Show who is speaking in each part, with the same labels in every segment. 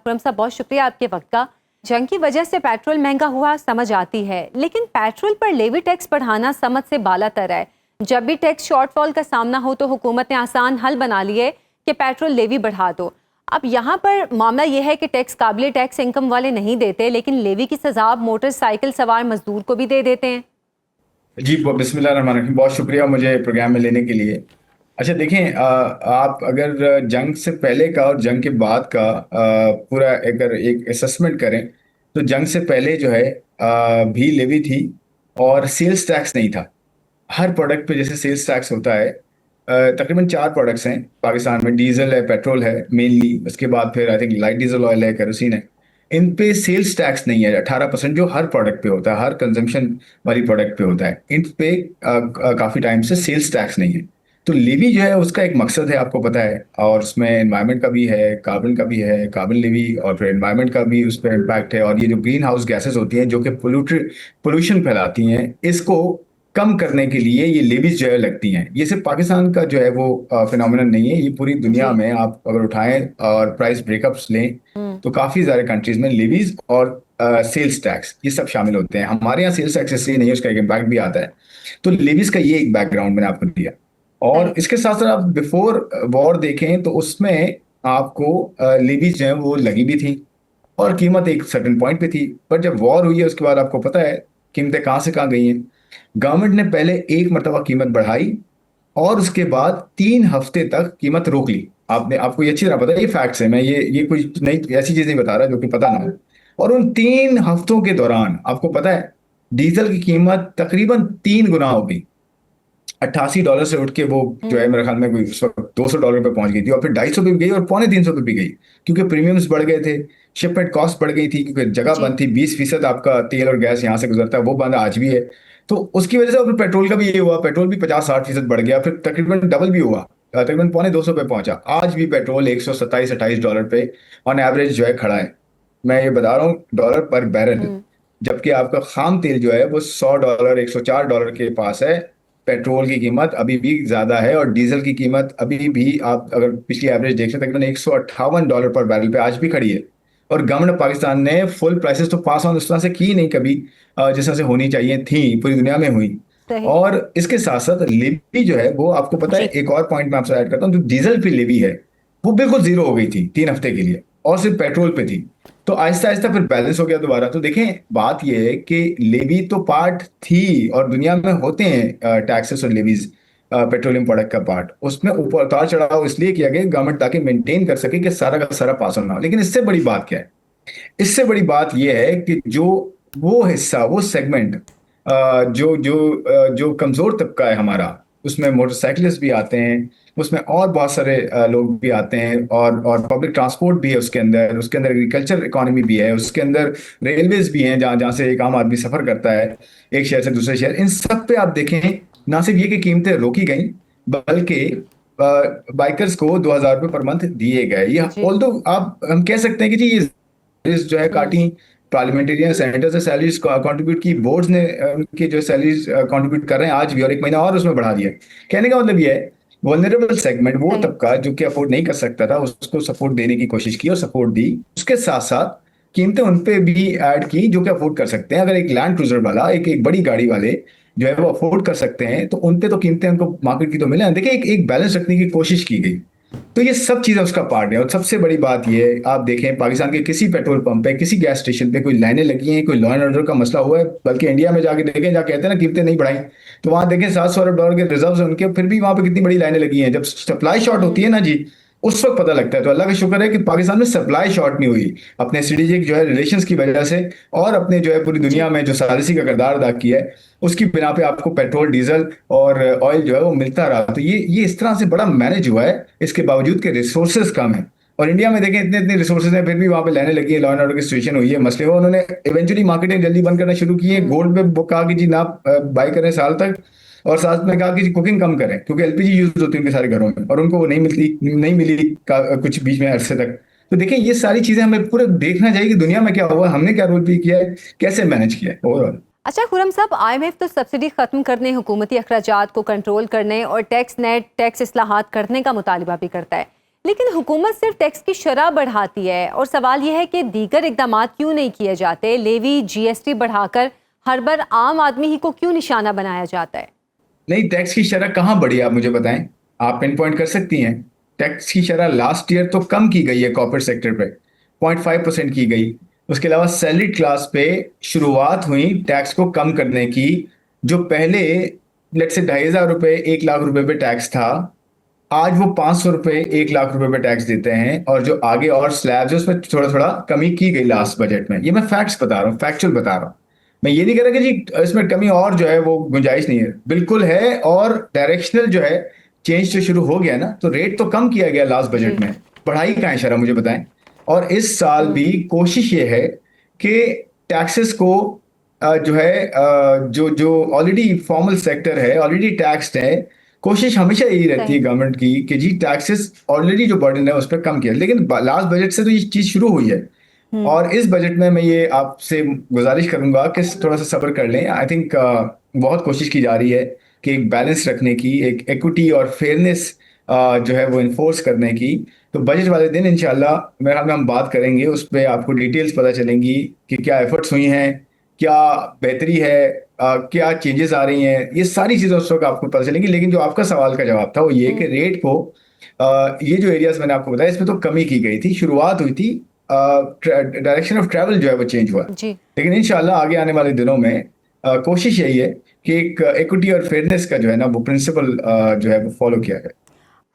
Speaker 1: खुरम साहब, बहुत शुक्रिया आपके वक्त का। जंग की वजह से पेट्रोल महंगा हुआ समझ आती है, लेकिन पेट्रोल पर लेवी टैक्स बढ़ाना समझ से बालातर है। जब भी टैक्स शॉर्टफॉल का सामना हो तो हुकूमत ने आसान हल बना लिए कि पेट्रोल लेवी बढ़ा दो। अब यहाँ पर मामला यह है कि टैक्स काबिल टैक्स इनकम वाले नहीं देते, लेकिन लेवी की सजा आप मोटरसाइकिल सवार मजदूर को भी दे देते हैं।
Speaker 2: जी बिस्मिल्लाहिर्रहमानिर्रहीम, बहुत शुक्रिया मुझे प्रोग्राम में लेने के लिए। अच्छा देखें, आप अगर जंग से पहले का और जंग के बाद का पूरा अगर एक असेसमेंट करें तो जंग से पहले जो है भी लेवी थी और सेल्स टैक्स नहीं था। हर प्रोडक्ट पे जैसे सेल्स टैक्स होता है, तकरीबन 4 प्रोडक्ट्स हैं पाकिस्तान में, डीजल है, पेट्रोल है मेनली, उसके बाद फिर I think light diesel oil है, केरोसिन है। इन पे सेल्स टैक्स नहीं है 18% जो हर प्रोडक्ट पे होता है, हर कंजम्पशन वाली प्रोडक्ट पे होता है। इन पे काफ़ी टाइम से सेल्स टैक्स नहीं है। तो लेवी जो है उसका एक मकसद है, आपको पता है, और उसमें एनवायरनमेंट का भी है, कार्बन का भी है, कार्बन लेवी, और फिर एनवायरनमेंट का भी उस पर इम्पैक्ट है। और ये जो ग्रीन हाउस गैसेस होती हैं जो कि पोल्यूशन फैलाती हैं, इसको कम करने के लिए ये लेवीज जो है लगती हैं। ये सिर्फ पाकिस्तान का जो है वो फिनोमिनन नहीं है, ये पूरी दुनिया
Speaker 1: जी।
Speaker 2: में आप अगर उठाएं और प्राइस ब्रेकअप्स लें तो काफ़ी सारे कंट्रीज में लेवीज और सेल्स टैक्स ये सब शामिल होते हैं। हमारे यहाँ सेल्स टैक्स इसलिए नहीं है, उसका एक इम्पैक्ट भी आता है। तो लेवीज का ये एक बैकग्राउंड मैंने आपको दिया। और
Speaker 1: सही।
Speaker 2: इसके साथ साथ आप बिफोर वॉर देखें तो उसमें आपको लेवीज जो है वो लगी भी थी और कीमत एक सर्टेन पॉइंट पे थी। पर जब वॉर हुई है उसके बाद आपको पता है कीमतें कहाँ से कहाँ गई हैं। गवर्नमेंट ने पहले एक मरतबा कीमत बढ़ाई और उसके बाद 3 हफ्ते तक कीमत रोक ली। आपने आपको ये अच्छी तरह पता है, ये फैक्ट्स है, मैं ये कोई नई ऐसी चीज नहीं बता रहा जो कि पता ना हो। और उन 3 हफ्तों के दौरान आपको पता है डीजल की कीमत तकरीबन 3 गुना हो गई। $88 से उठ के वो जो है
Speaker 1: हम्म।
Speaker 2: मेरे ख्याल में कोई उस वक्त $200 पे पहुंच गई थी, और फिर 250 पे भी गई और पौने 300 पे भी गई, क्योंकि प्रीमियम्स बढ़ गए थे, शिपमेंट कॉस्ट बढ़ गई थी, क्योंकि जगह
Speaker 1: जी।
Speaker 2: बंद थी। 20% आपका तेल और गैस यहाँ से गुजरता है, वो बंद आज भी है। तो उसकी वजह से फिर पेट्रोल का भी ये हुआ, पेट्रोल भी 50-60% बढ़ गया, फिर तकरीबन डबल भी हुआ, तकरीबन पौने 200 पे पहुंचा। आज भी पेट्रोल 127-28 डॉलर पे ऑन एवरेज जो है खड़ा है। मैं ये बता रहा हूँ डॉलर पर बैरल।
Speaker 1: हम्म।
Speaker 2: जबकि आपका खाम तेल जो है वो $100 $104 के पास है। पेट्रोल की कीमत अभी भी ज्यादा है और डीजल की कीमत अभी भी, आप अगर पिछली एवरेज देख सकते हैं, तकरीबन $158 पर बैरल पे आज भी खड़ी है। और गवर्नमेंट पाकिस्तान ने फुल प्राइसेस तो पास ऑन उस तरह से की नहीं कभी, जिस तरह से होनी चाहिए थी, पूरी दुनिया में हुई।
Speaker 1: सही।
Speaker 2: और इसके साथ साथ लेवी जो है वो आपको पता है,
Speaker 1: जी।
Speaker 2: एक और पॉइंट मैं आपसे ऐड करता हूँ, जो डीजल पे लेवी है वो बिल्कुल जीरो हो गई थी 3 हफ्ते के लिए, और सिर्फ पेट्रोल पे थी। तो आहिस्ता आहिस्ता फिर बैलेंस हो गया दोबारा। तो देखें, बात यह है कि लेवी तो पार्ट थी और दुनिया में होते हैं टैक्सेस और लेवीज, पेट्रोलियम प्रोडक्ट का पार्ट, उसमें ऊपर उतार चढ़ाव इसलिए किया गया गवर्नमेंट ताकि मेंटेन कर सके कि सारा का सारा पास ऑन ना हो। लेकिन इससे बड़ी बात क्या है? इससे बड़ी बात यह है कि जो वो हिस्सा, वो सेगमेंट, जो कमजोर तबका है हमारा, उसमें मोटरसाइकिलिस्ट भी आते हैं, उसमें और बहुत सारे लोग भी आते हैं, और पब्लिक ट्रांसपोर्ट भी है उसके अंदर एग्रीकल्चर इकोनॉमी भी है, उसके अंदर रेलवेज भी हैं जहाँ जहाँ से एक आम आदमी सफर करता है एक शहर से दूसरे शहर। इन सब पे आप देखें, ना सिर्फ ये कि कीमतें रोकी गई, बल्कि बाइकर्स को $2000 पर मंथ दिए गए। ये
Speaker 1: जी।
Speaker 2: ऑल्दो आप हम कह सकते हैं कि जी ये जो है
Speaker 1: हम्म।
Speaker 2: काटी, पार्लियामेंटेरियन सेनेटर से सैलरीज कंट्रीब्यूट की, बोर्ड्स ने उनकी जो सैलरीज कंट्रीब्यूट कर रहे हैं आज भी, और 1 महीना और उसमें बढ़ा दिया। कहने का मतलब ये है वल्नरेबल सेगमेंट, वो
Speaker 1: सही।
Speaker 2: तबका जो कि अफोर्ड नहीं कर सकता था, उसको सपोर्ट देने की कोशिश की और सपोर्ट दी। उसके साथ साथ कीमतें उन पे भी ऐड की जो कि अफोर्ड कर सकते हैं। अगर एक लैंड क्रूजर वाला, एक बड़ी गाड़ी वाले जो है वो अफोर्ड कर सकते हैं, तो उन पे तो कीमतें उनको मार्केट की तो मिले। देखिए, एक बैलेंस रखने की कोशिश की गई। तो ये सब चीजें उसका पार्ट है। और सबसे बड़ी बात ये है, आप देखें पाकिस्तान के किसी पेट्रोल पंप पे, किसी गैस स्टेशन पे कोई लाइनें लगी हैं, कोई लॉ एंड ऑर्डर का मसला हुआ है, बल्कि इंडिया में जाके देखें, जहाँ कहते हैं ना कीमतें नहीं बढ़ाई, तो वहां देखें $700 के रिजर्व उनके, फिर भी वहां पे कितनी बड़ी लाइनें लगी हैं। जब सप्लाई शॉर्ट होती है
Speaker 1: हम्म।
Speaker 2: ना जी, उस वक्त पता लगता है। तो अल्लाह का शुक्र है कि पाकिस्तान में सप्लाई शॉर्ट नहीं हुई, अपने स्ट्रेटेजिक जो है रिलेशंस की वजह से, और अपने जो है पूरी दुनिया
Speaker 1: जी।
Speaker 2: में जो सालिसी का किरदार अदा किया है, उसकी बिना पे आपको पेट्रोल, डीजल और ऑयल जो है वो मिलता रहा। तो ये इस तरह से बड़ा मैनेज हुआ है, इसके बावजूद कि रिसोर्सेज कम है। और इंडिया में देखें इतने इतने रिसोर्सेज हैं, फिर भी वहां पे लाइनें लगी है, लॉ एंड ऑर्डर की सिचुएशन हुई है, मसले हुए, उन्होंने इवेंचुअली मार्केटिंग जल्दी बंद करना शुरू की है।
Speaker 1: हम्म।
Speaker 2: गोल्ड पे वो कहा कि जी ना बाई करें साल तक, और साथ में कहा कि कुकिंग कम करें, क्योंकि एलपीजी यूज होती है उनके सारे घरों में, और उनको वो नहीं मिली कुछ बीच में अरसे तक। तो देखिए, ये सारी चीजें हमें पूरे देखना चाहिए कि दुनिया में क्या हुआ, हमने क्या रोल प्ले किया है, कैसे मैनेज किया है ओवरऑल।
Speaker 1: अच्छा खुरम साहब, IMF तो सब्सिडी खत्म करने, हुकूमती अखराजात को कंट्रोल करने और टैक्स नेट टैक्स इस्लाहात करने का मुतालिबा भी करता है, लेकिन हुकूमत सिर्फ टैक्स की शरह बढ़ाती है और सवाल यह है कि दीगर इकदाम क्यों नहीं किए जाते। लेवी जीएसटी बढ़ाकर हर बार आम आदमी ही को क्यों निशाना बनाया जाता है?
Speaker 2: नहीं, टैक्स की शरह कहाँ बढ़ी आप मुझे बताएं। आप पिन पॉइंट कर सकती हैं। टैक्स की शरह लास्ट ईयर तो कम की गई है कॉर्पोरेट सेक्टर पे, 0.5% की गई। उसके अलावा सैलरीड क्लास पे शुरुआत हुई टैक्स को कम करने की। जो पहले लेट से 2,500 रुपये 1 लाख रुपए पे टैक्स था, आज वो 500 रुपये 1 लाख रुपए पे टैक्स देते हैं। और जो आगे और स्लैब्स है उसमें थोड़ा थोड़ा कमी की गई लास्ट बजट में। ये मैं फैक्ट्स बता रहा हूँ, फैक्चुअल बता रहा हूँ। मैं ये नहीं कह रहा कि जी इसमें कमी और जो है वो गुंजाइश नहीं है, बिल्कुल है। और डायरेक्शनल जो है चेंज जो शुरू हो गया ना, तो रेट तो कम किया गया लास्ट
Speaker 1: जी।
Speaker 2: बजट में, बढ़ाई कहाँ है शरह मुझे बताएं। और इस साल भी कोशिश ये है कि टैक्सेस को जो है जो जो ऑलरेडी फॉर्मल सेक्टर है, ऑलरेडी टैक्स्ड है, कोशिश हमेशा यही रहती है
Speaker 1: सही।
Speaker 2: गवर्नमेंट की कि जी टैक्सेस ऑलरेडी जो बर्डन है उस पर कम किया। लेकिन लास्ट बजट से तो ये चीज शुरू हुई है। और इस बजट में मैं ये आपसे गुजारिश करूंगा कि थोड़ा सा सब्र कर लें। आई थिंक बहुत कोशिश की जा रही है कि एक बैलेंस रखने की, एक इक्विटी और फेयरनेस जो है वो इन्फोर्स करने की। तो बजट वाले दिन इंशाल्लाह मेरे ख्याल में हम बात करेंगे, उस पर आपको डिटेल्स पता चलेंगी कि क्या एफर्ट्स हुई हैं, क्या बेहतरी है, क्या चेंजेस आ रही हैं। ये सारी चीज़ें उस वक्त आपको पता चलेंगी। लेकिन जो आपका सवाल का जवाब था वो ये कि रेट को ये जो एरियाज मैंने आपको बताया इसमें तो कमी की गई थी, शुरुआत हुई थी, डायरेक्शन ऑफ ट्रैवल जो है वो चेंज हुआ।
Speaker 1: जी।
Speaker 2: लेकिन इंशाल्लाह आगे आने वाले दिनों में कोशिश यही है कि एक इक्विटी और फेयरनेस का जो है ना वो प्रिंसिपल जो है वो फॉलो किया जाए।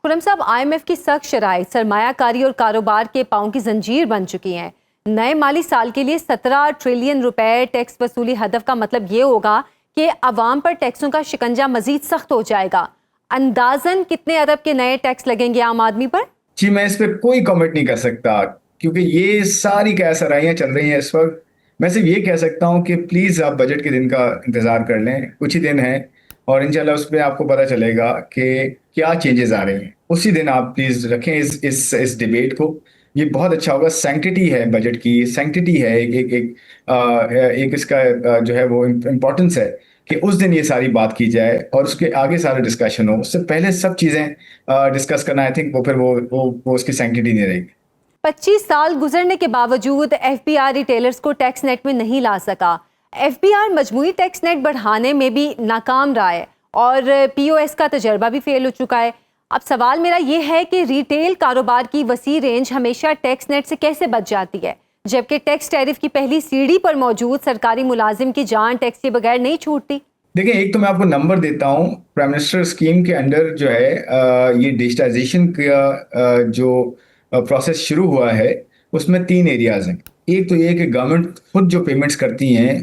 Speaker 1: खुरम साहब, आईएमएफ की सख्त शराइत सरमायाकारी और कारोबार के पांव की जंजीर बन चुकी हैं। नए माली साल के लिए 17 ट्रिलियन रुपए टैक्स वसूली हदफ का मतलब ये होगा कि अवाम पर टैक्सों का शिकंजा मजीद सख्त हो जाएगा। अंदाजन कितने अरब के नए टैक्स लगेंगे आम आदमी पर?
Speaker 2: जी, मैं इस पर कोई कमेंट नहीं कर सकता क्योंकि ये सारी कैसराइयाँ चल रही हैं इस वक्त। मैं सिर्फ ये कह सकता हूँ कि प्लीज़ आप बजट के दिन का इंतज़ार कर लें, कुछ ही दिन है, और इंशाल्लाह उसमें आपको पता चलेगा कि क्या चेंजेस आ रही हैं। उसी दिन आप प्लीज़ रखें इस डिबेट को। ये बहुत अच्छा होगा। सैंक्टिटी है बजट की, सैंक्टिटी है, एक इसका जो है वो इम्पोर्टेंस है कि उस दिन ये सारी बात की जाए और उसके आगे सारा डिस्कशन हो। उससे पहले सब चीज़ें डिस्कस करना, आई थिंक वो फिर वो उसकी सैंक्टिटी नहीं रहेगी।
Speaker 1: 25 साल गुजरने के बावजूद एफबीआर रिटेलर्स को टैक्स नेट में नहीं ला सका। एफबीआर मजमूई टैक्स नेट बढ़ाने में भी नाकाम रहा है और पीओएस का तजर्बा भी फेल हो चुका है। अब सवाल मेरा ये है कि रिटेल कारोबार की वसी रेंज हमेशा टैक्स नेट से कैसे बच जाती है, जबकि टैक्स टैरिफ की पहली सीढ़ी पर मौजूद सरकारी मुलाजिम की जान टैक्स के बगैर नहीं छूटती?
Speaker 2: देखिए, एक तो मैं आपको नंबर देता हूँ। प्राइम मिनिस्टर स्कीम के अंडर जो है ये डिजिटाइजेशन का जो प्रोसेस शुरू हुआ है उसमें 3 एरियाज हैं। एक तो ये कि गवर्नमेंट खुद जो पेमेंट्स करती हैं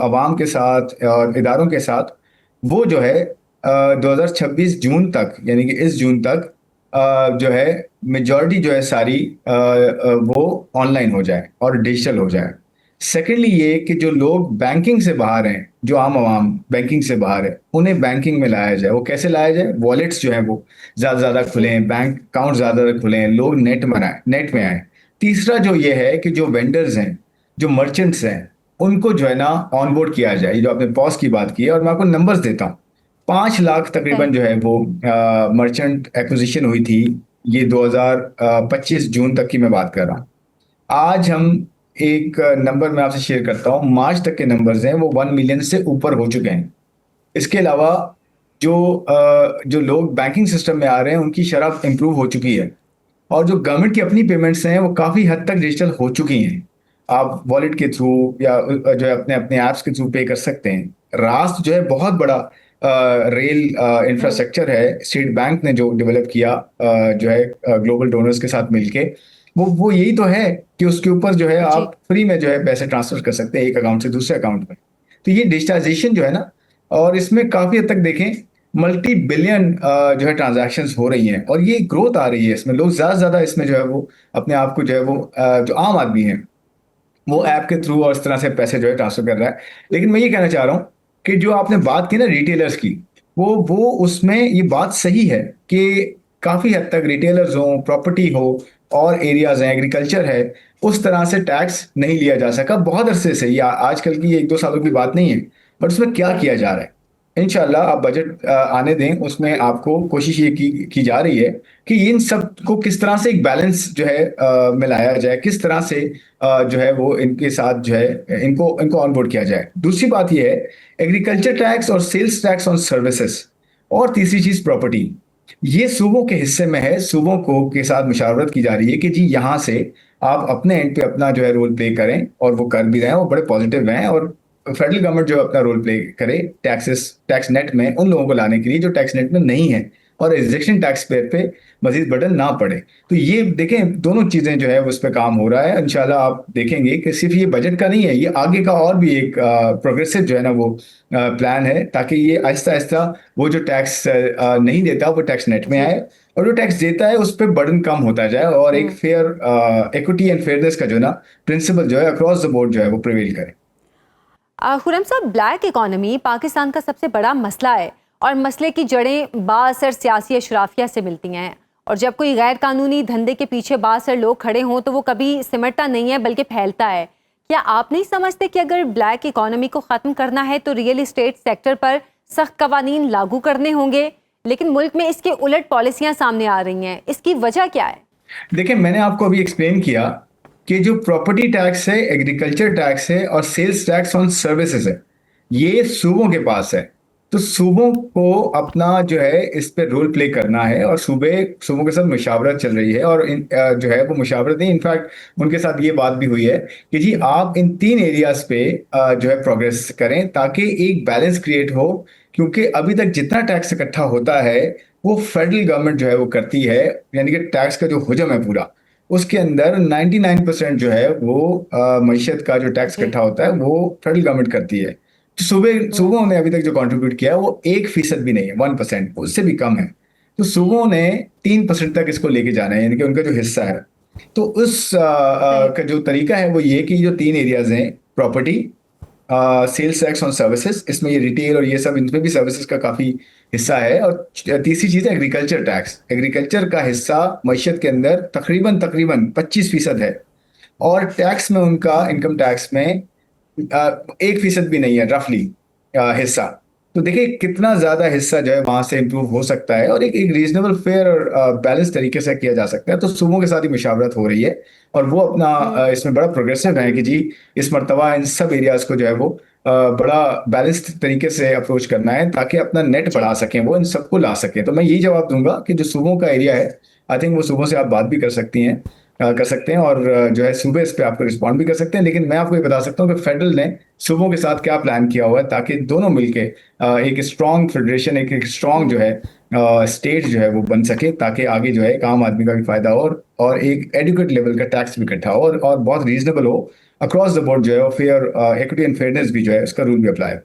Speaker 2: आवाम के साथ और इदारों के साथ, वो जो है 2026 जून तक, यानी कि इस जून तक जो है मेजॉरिटी जो है सारी वो ऑनलाइन हो जाए और डिजिटल हो जाए। सेकेंडली ये कि जो लोग बैंकिंग से बाहर हैं, जो आम आवाम बैंकिंग से बाहर है, उन्हें बैंकिंग में लाया जाए। वो कैसे लाया जाए? वॉलेट्स जो हैं वो ज़्यादा से ज़्यादा खुलें, बैंक अकाउंट ज़्यादा खुलें, लोग नेट में आए। तीसरा जो ये है कि जो वेंडर्स हैं, जो मर्चेंट्स हैं, उनको जो है ना ऑनबोर्ड किया जाए। ये जो आपने पॉज की बात की है, और मैं आपको नंबर्स देता हूँ। 5 लाख तकरीबन जो है वो मर्चेंट एक्विजिशन हुई थी। ये 2025 जून तक की मैं बात कर रहा हूँ। आज हम एक नंबर मैं आपसे शेयर करता हूँ, मार्च तक के नंबर्स हैं वो 1 मिलियन से ऊपर हो चुके हैं। इसके अलावा जो लोग बैंकिंग सिस्टम में आ रहे हैं उनकी शरह इंप्रूव हो चुकी है, और जो गवर्नमेंट की अपनी पेमेंट्स हैं वो काफ़ी हद तक डिजिटल हो चुकी हैं। आप वॉलेट के थ्रू या जो है अपने अपने ऐप्स के थ्रू पे कर सकते हैं। रास्ट जो है बहुत बड़ा रेल इंफ्रास्ट्रक्चर है, स्टेट बैंक ने जो डेवलप किया जो है ग्लोबल डोनर्स के साथ मिलके, वो यही तो है कि उसके ऊपर जो है आप फ्री में जो है पैसे ट्रांसफर कर सकते हैं एक अकाउंट से दूसरे अकाउंट में। तो ये डिजिटाइजेशन जो है ना, और इसमें काफ़ी हद तक देखें मल्टी बिलियन जो है ट्रांजैक्शंस हो रही हैं, और ये ग्रोथ आ रही है। इसमें लोग ज़्यादा से ज़्यादा इसमें जो है वो अपने आप को जो है वो जो आम आदमी है वो ऐप के थ्रू और इस तरह से पैसे जो है ट्रांसफर कर रहा है। लेकिन मैं ये कहना चाह रहा हूँ कि जो आपने बात की ना रिटेलर्स की, वो उसमें ये बात सही है कि काफ़ी हद तक रिटेलर्स हों, प्रॉपर्टी हो और एरियाज हैं, एग्रीकल्चर है, उस तरह से टैक्स नहीं लिया जा सका बहुत अरसे से। या आजकल की 1-2 सालों की बात नहीं है, बट उसमें क्या किया जा रहा है? इंशाल्लाह आप बजट आने दें, उसमें आपको कोशिश ये की जा रही है कि इन सब को किस तरह से एक बैलेंस जो है मिलाया जाए, किस तरह से जो है वो इनके साथ जो है इनको इनको ऑनबोर्ड किया जाए। दूसरी बात ये है एग्रीकल्चर टैक्स और सेल्स टैक्स ऑन सर्विसेज, और तीसरी चीज प्रॉपर्टी, ये सूबों के हिस्से में है। सूबों को के साथ मुशावरत की जा रही है कि जी यहाँ से आप अपने एंड पे अपना जो है रोल प्ले करें, और वो कर भी रहे हैं और बड़े पॉजिटिव हैं। और फेडरल गवर्नमेंट जो अपना रोल प्ले करे टैक्स नेट में उन लोगों को लाने के लिए जो टैक्स नेट में नहीं है, और एग्जिस्टिंग टैक्स पेयर पे मजीद बर्डन ना पड़े। तो ये देखें दोनों चीजें जो है उस पर काम हो रहा है। इंशाल्लाह आप देखेंगे कि सिर्फ ये बजट का नहीं है, ये आगे का और भी एक प्रोग्रेसिव जो है ना वो प्लान है, ताकि ये आहिस्ता आहिस्ता वो जो टैक्स नहीं देता वो टैक्स नेट में आए, और जो टैक्स देता है उस पर बर्डन कम होता जाए, और एक फेयर इक्विटी एंड फेयरनेस का जो है ना प्रिंसिपल जो है अक्रॉस द बोर्ड जो है वो प्रिवेल करे।
Speaker 1: खुरम साहब, ब्लैक इकोनॉमी पाकिस्तान का सबसे बड़ा मसला है और मसले की जड़ें बाअसर सियासी अशराफिया से मिलती हैं। और जब कोई गैर कानूनी धंधे के पीछे बाअसर लोग खड़े हों तो वो कभी सिमटता नहीं है बल्कि फैलता है। क्या आप नहीं समझते कि अगर ब्लैक इकोनॉमी को ख़त्म करना है तो रियल इस्टेट सेक्टर पर सख्त कवानीन लागू करने होंगे, लेकिन मुल्क में इसके उलट पॉलिसियाँ सामने आ रही हैं, इसकी वजह क्या है?
Speaker 2: देखिए मैंने आपको अभी एक्सप्लेन किया कि जो प्रॉपर्टी टैक्स है, एग्रीकल्चर टैक्स है और सेल्स टैक्स ऑन सर्विसेज है, ये सूबों के पास है। तो सूबों को अपना जो है इस पे रोल प्ले करना है, और सूबों के साथ मुशावरत चल रही है, और जो है वो मुशावरत नहीं, इनफैक्ट उनके साथ ये बात भी हुई है कि जी आप इन 3 एरियाज पे जो है प्रोग्रेस करें ताकि एक बैलेंस क्रिएट हो। क्योंकि अभी तक जितना टैक्स इकट्ठा होता है वो फेडरल गवर्नमेंट जो है वो करती है, यानी कि टैक्स का जो हुजम है पूरा, उसके अंदर 99% जो है वो मईशत का जो टैक्स
Speaker 1: जी।
Speaker 2: इकट्ठा होता है वो फेडरल गवर्नमेंट करती है। तो सूबों ने अभी तक जो कंट्रीब्यूट किया है वो 1% भी नहीं है, 1%, उससे भी कम है। तो सूबों ने 3% तक इसको लेके जाना है, यानी कि उनका जो हिस्सा है। तो उस
Speaker 1: सही।
Speaker 2: का जो तरीका है वो ये कि जो 3 एरियाज हैं, property, sales tax on services, इसमें ये रिटेल और ये सब, इनमें भी सर्विसेज का काफी हिस्सा है। और तीसरी चीज है एग्रीकल्चर टैक्स। एग्रीकल्चर का हिस्सा मईशत के अंदर तकरीबन तकरीबन 25% है, और टैक्स में उनका इनकम टैक्स में 1% भी नहीं है रफली हिस्सा। तो देखिए कितना ज्यादा हिस्सा जो है वहां से इम्प्रूव हो सकता है, और एक रीजनेबल फेयर और बैलेंस तरीके से किया जा सकता है। तो सूबों के साथ ही मुशावरत हो रही है, और वो अपना इसमें बड़ा प्रोग्रेसिव है कि जी इस मरतबा इन सब एरियाज को जो है वो बड़ा बैलेंस्ड तरीके से अप्रोच करना है, ताकि अपना नेट
Speaker 1: जी।
Speaker 2: बढ़ा सकें, वो इन सबको ला सकें। तो मैं यही जवाब दूंगा कि जो सूबों का एरिया है, आई थिंक वो सूबों से आप बात भी कर सकती हैं, कर सकते हैं, और जो है सूबे इस पे आपको रिस्पॉन्ड भी कर सकते हैं। लेकिन मैं आपको ये बता सकता हूँ कि फेडरल ने सूबों के साथ क्या प्लान किया हुआ है, ताकि दोनों मिलके एक स्ट्रांग फेडरेशन, एक स्ट्रांग जो है स्टेट जो है वो बन सके, ताकि आगे जो है एक आम आदमी का भी फायदा हो, और एक एडुकेट लेवल का टैक्स भी इकट्ठा हो, और बहुत रीजनेबल हो अक्रॉस द बोर्ड जो है, और फेयर इक्विटी एंड फेयरनेस भी जो है उसका रूल भी अप्लाई हो।